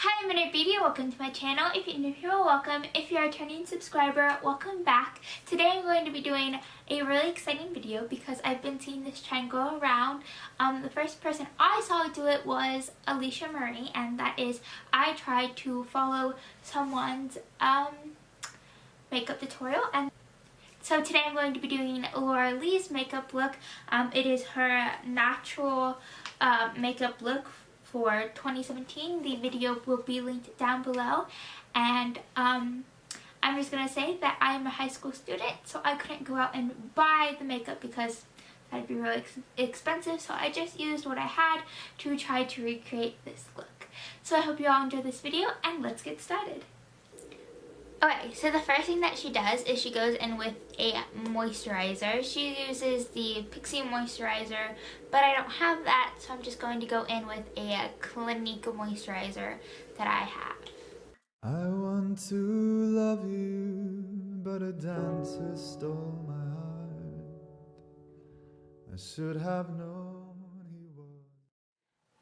Hi, I'm Minute Beauty. Welcome to my channel. If you're new here, welcome. If you're a returning subscriber, welcome back. Today I'm going to be doing a really exciting video because I've been seeing this trend go around. The first person I saw do it was Alicia Marie, and that is I tried to follow someone's makeup tutorial, and so today I'm going to be doing Laura Lee's makeup look. It is her natural makeup look for 2017. The video will be linked down below, and I'm just going to say that I am a high school student, so I couldn't go out and buy the makeup because that'd be really expensive, so I just used what I had to try to recreate this look. So I hope you all enjoy this video, and let's get started. Okay, so the first thing that she does is she goes in with a moisturizer. She uses the Pixi moisturizer, but I don't have that, so I'm just going to go in with a Clinique moisturizer that I have. I want to love you, but a dancer stole my heart. I should have known he was.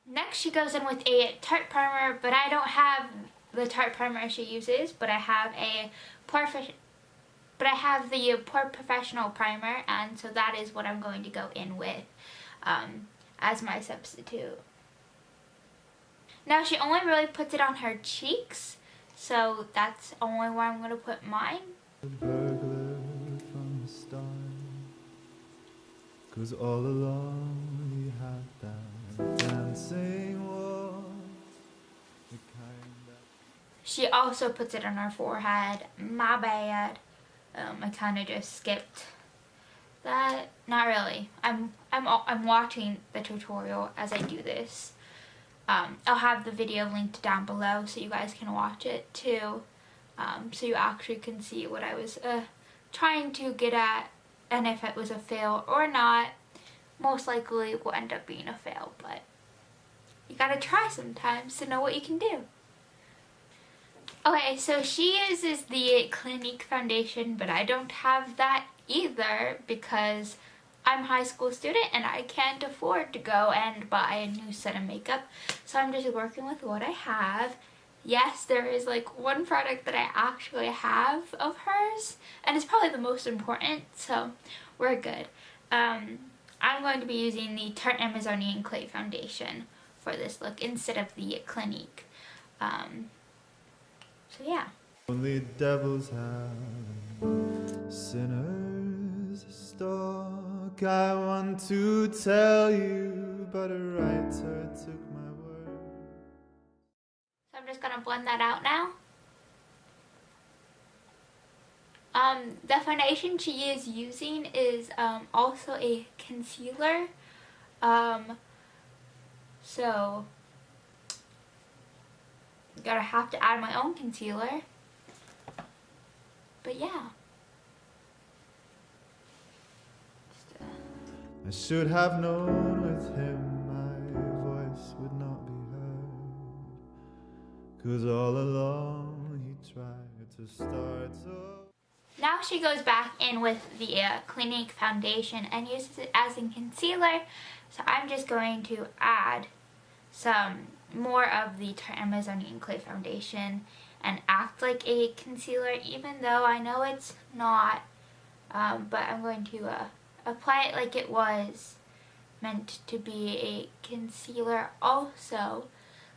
Next, she goes in with a Tarte primer, but I don't have the Tarte primer she uses, but I have the Pore Professional primer, and so that is what I'm going to go in with as my substitute. Now she only really puts it on her cheeks, so that's only where I'm going to put mine. A burglar from the start, 'cause all along he had that dancing wall, the kind that... She also puts it on her forehead. My bad. I kind of just skipped that. Not really. I'm watching the tutorial as I do this. I'll have the video linked down below so you guys can watch it too. So you actually can see what I was trying to get at, and if it was a fail or not. Most likely it will end up being a fail, but you gotta try sometimes to know what you can do. Okay, so she uses the Clinique foundation, but I don't have that either because I'm a high school student and I can't afford to go and buy a new set of makeup. So I'm just working with what I have. Yes, there is like one product that I actually have of hers, and it's probably the most important, so we're good. I'm going to be using the Tarte Amazonian Clay Foundation for this look instead of the Clinique. So yeah. Only devils have sinners stalk. I want to tell you, but a writer took my word. So I'm just gonna blend that out now. The foundation she is using is also a concealer. So gotta have to add my own concealer, but yeah. I should have known with him my voice would not be heard, 'cause all along he tried to start so. Now she goes back in with the Clinique foundation and uses it as a concealer, so I'm just going to add some more of the Tarte Amazonian Clay Foundation and act like a concealer, even though I know it's not, but I'm going to apply it like it was meant to be a concealer also,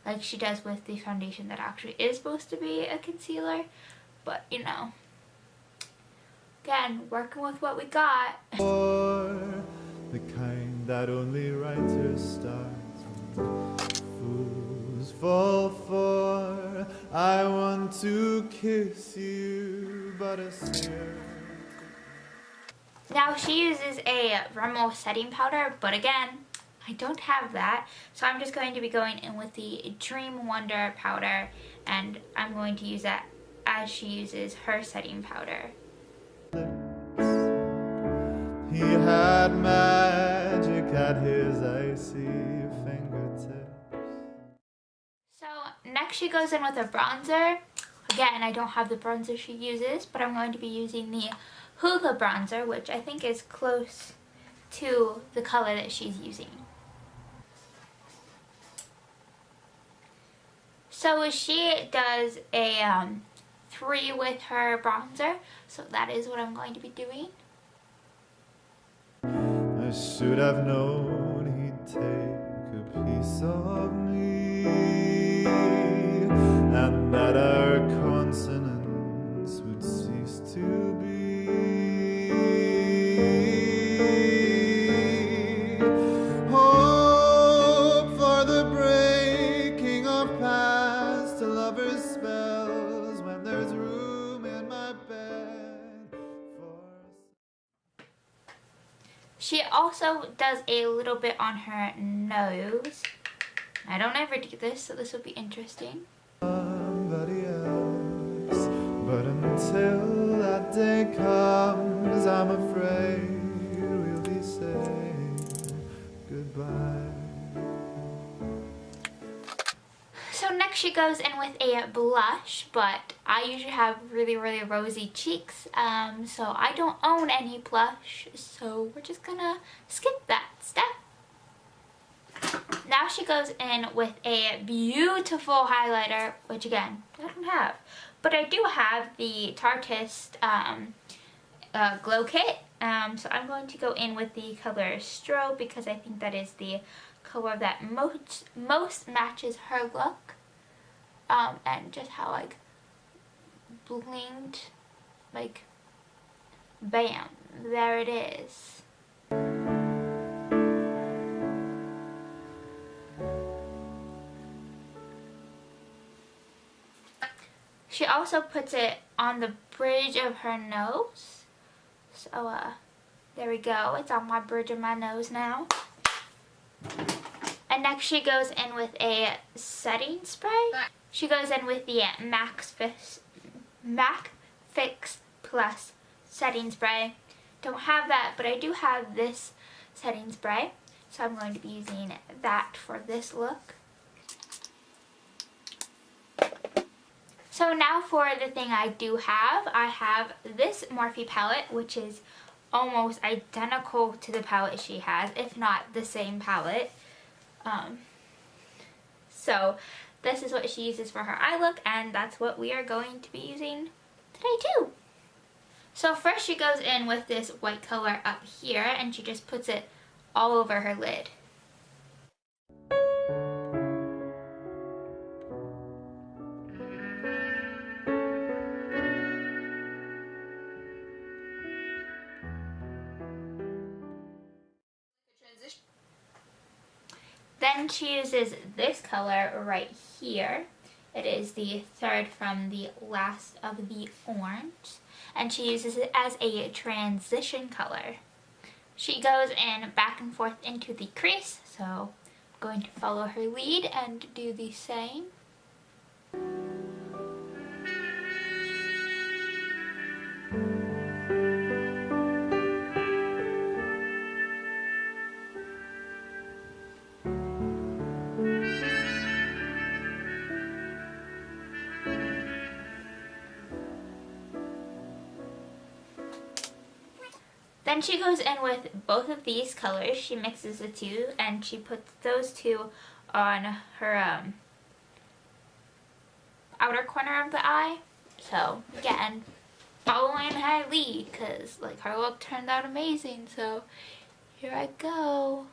like she does with the foundation that actually is supposed to be a concealer, but you know, again, working with what we got. Or the kind that only writers start, fools fall for. I want to kiss you, but a sneer. Now she uses a Rimmel setting powder, but again, I don't have that, so I'm just going to be going in with the Dream Wonder powder, and I'm going to use that as she uses her setting powder. He had magic at his icy fingertips. So next she goes in with a bronzer. Again, I don't have the bronzer she uses, but I'm going to be using the Hoola bronzer, which I think is close to the color that she's using. So she does a 3 with her bronzer, so that is what I'm going to be doing. I should have known he'd take a piece of me, and that our consonants would cease to be. Hope for the breaking of past lovers' spells when there's room in my bed for. She also does a little bit on her nose. I don't ever do this, so this will be interesting. Somebody else, but until that day comes, I'm afraid we'll be saying goodbye. So next she goes in with a blush, but I usually have really rosy cheeks, so I don't own any blush, so we're just gonna skip that step. Now she goes in with a beautiful highlighter, which again, I don't have. But I do have the Tarteist Glow Kit. So I'm going to go in with the color Strobe because I think that is the color that most matches her look. And just how like blinged, like bam, there it is. She also puts it on the bridge of her nose. So, there we go. It's on my bridge of my nose now. And next she goes in with a setting spray. She goes in with the MAC Fix Plus setting spray. Don't have that, but I do have this setting spray. So I'm going to be using that for this look. So now for the thing I do have. I have this Morphe palette, which is almost identical to the palette she has, if not the same palette. So this is what she uses for her eye look, and that's what we are going to be using today too. So first she goes in with this white color up here, and she just puts it all over her lid. Then she uses this color right here. It is the third from the last of the orange. And she uses it as a transition color. She goes in back and forth into the crease. So I'm going to follow her lead and do the same. Then she goes in with both of these colors. She mixes the two and she puts those two on her outer corner of the eye. So again, following her lead because like her look turned out amazing. So here I go.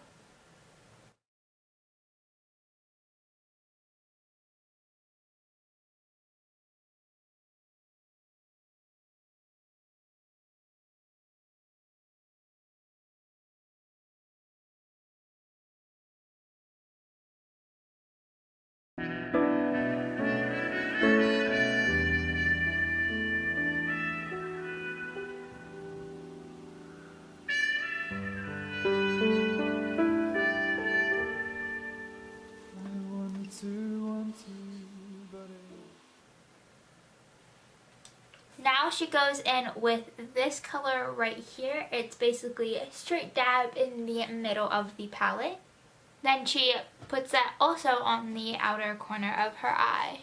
Now she goes in with this color right here. It's basically a straight dab in the middle of the palette. Then she puts that also on the outer corner of her eye.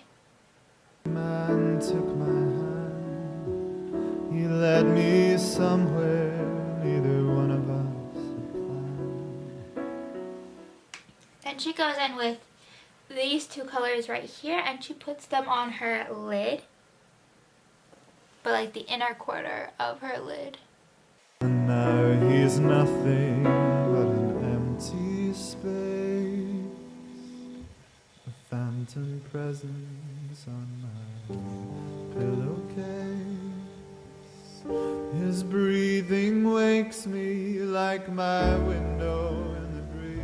Man took my hand, he led me somewhere neither one of us had planned. Then she goes in with these two colors right here, and she puts them on her lid, but like the inner corner of her lid. And now he's nothing but an empty space, a phantom presence on my pillowcase. His breathing wakes me like my window in the breeze.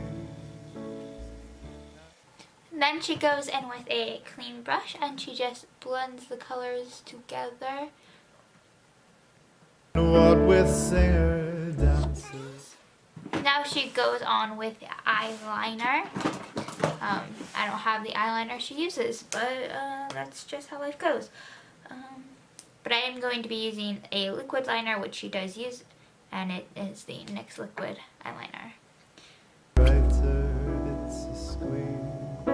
Then she goes in with a clean brush and she just blends the colors together. What with singer dances. Now she goes on with eyeliner. I don't have the eyeliner she uses, but that's just how life goes. But I am going to be using a liquid liner, which she does use, and it is the NYX Liquid Eyeliner. Brighter, it's a squeeze.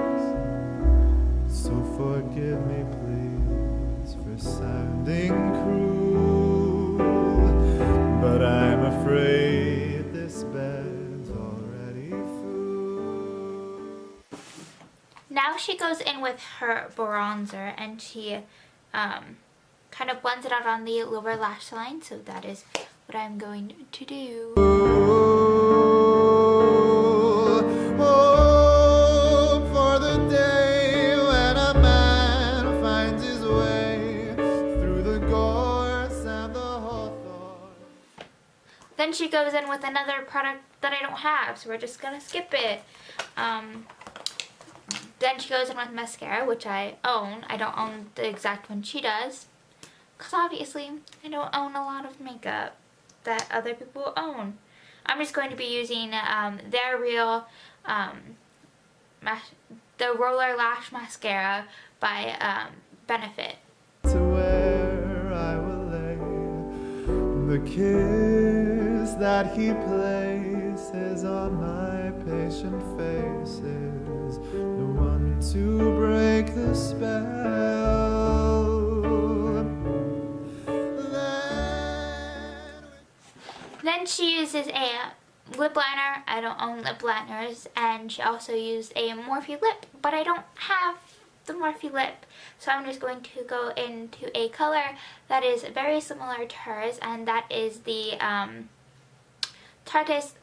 So forgive me, please, for sounding cruel, but I'm afraid this bed's already full. Now she goes in with her bronzer, and she kind of blends it out on the lower lash line, so that is what I'm going to do. Oh, for the day when a man finds his way through the gorse and the hawthorn. Then she goes in with another product that I don't have, so we're just gonna skip it. Then she goes in with mascara, which I own. I don't own the exact one she does, because obviously I don't own a lot of makeup that other people own. I'm just going to be using their real the Roller Lash Mascara by Benefit. To where I will lay the kiss that he places on my patient faces, the one to break the spell. Then she uses a lip liner. I don't own lip liners. And she also used a Morphe lip, but I don't have the Morphe lip. So I'm just going to go into a color that is very similar to hers, and that is the Tarte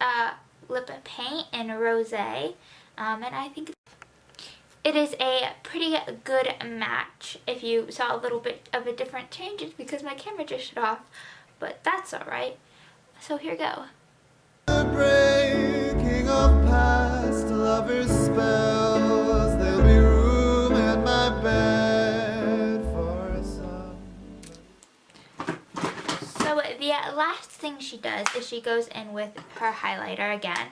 Lip Paint in Rosé. And I think it is a pretty good match. If you saw a little bit of a different change, it's because my camera just shut off, but that's alright. So here we go. The breaking of past lovers' spells, there'll be room in my bed for some. So the last thing she does is she goes in with her highlighter again,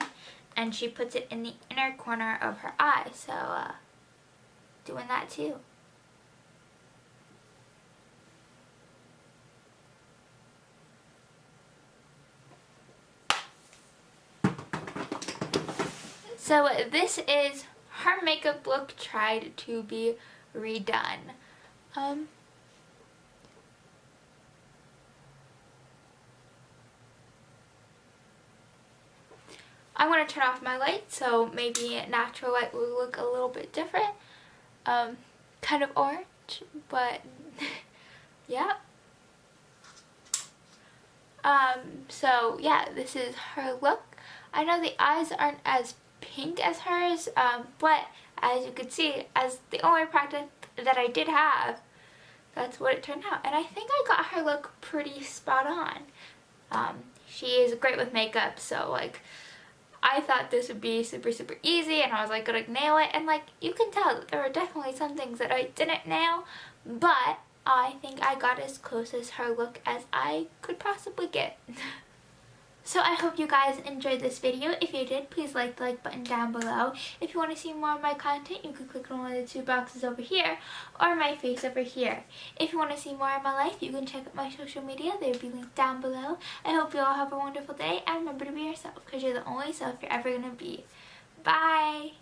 and she puts it in the inner corner of her eye. So doing that too. So this is her makeup look tried to be redone. I'm going to turn off my light, so maybe natural light will look a little bit different. Kind of orange, but yeah. So yeah, this is her look. I know the eyes aren't as pink as hers, but as you can see, as the only product that I did have, that's what it turned out. And I think I got her look pretty spot on. She is great with makeup, so like I thought this would be super easy, and I was like gonna nail it, and like you can tell that there were definitely some things that I didn't nail, but I think I got as close as her look as I could possibly get. So I hope you guys enjoyed this video. If you did, please like the like button down below. If you want to see more of my content, you can click on one of the two boxes over here or my face over here. If you want to see more of my life, you can check out my social media. They will be linked down below. I hope you all have a wonderful day, and remember to be yourself, because you're the only self you're ever going to be. Bye!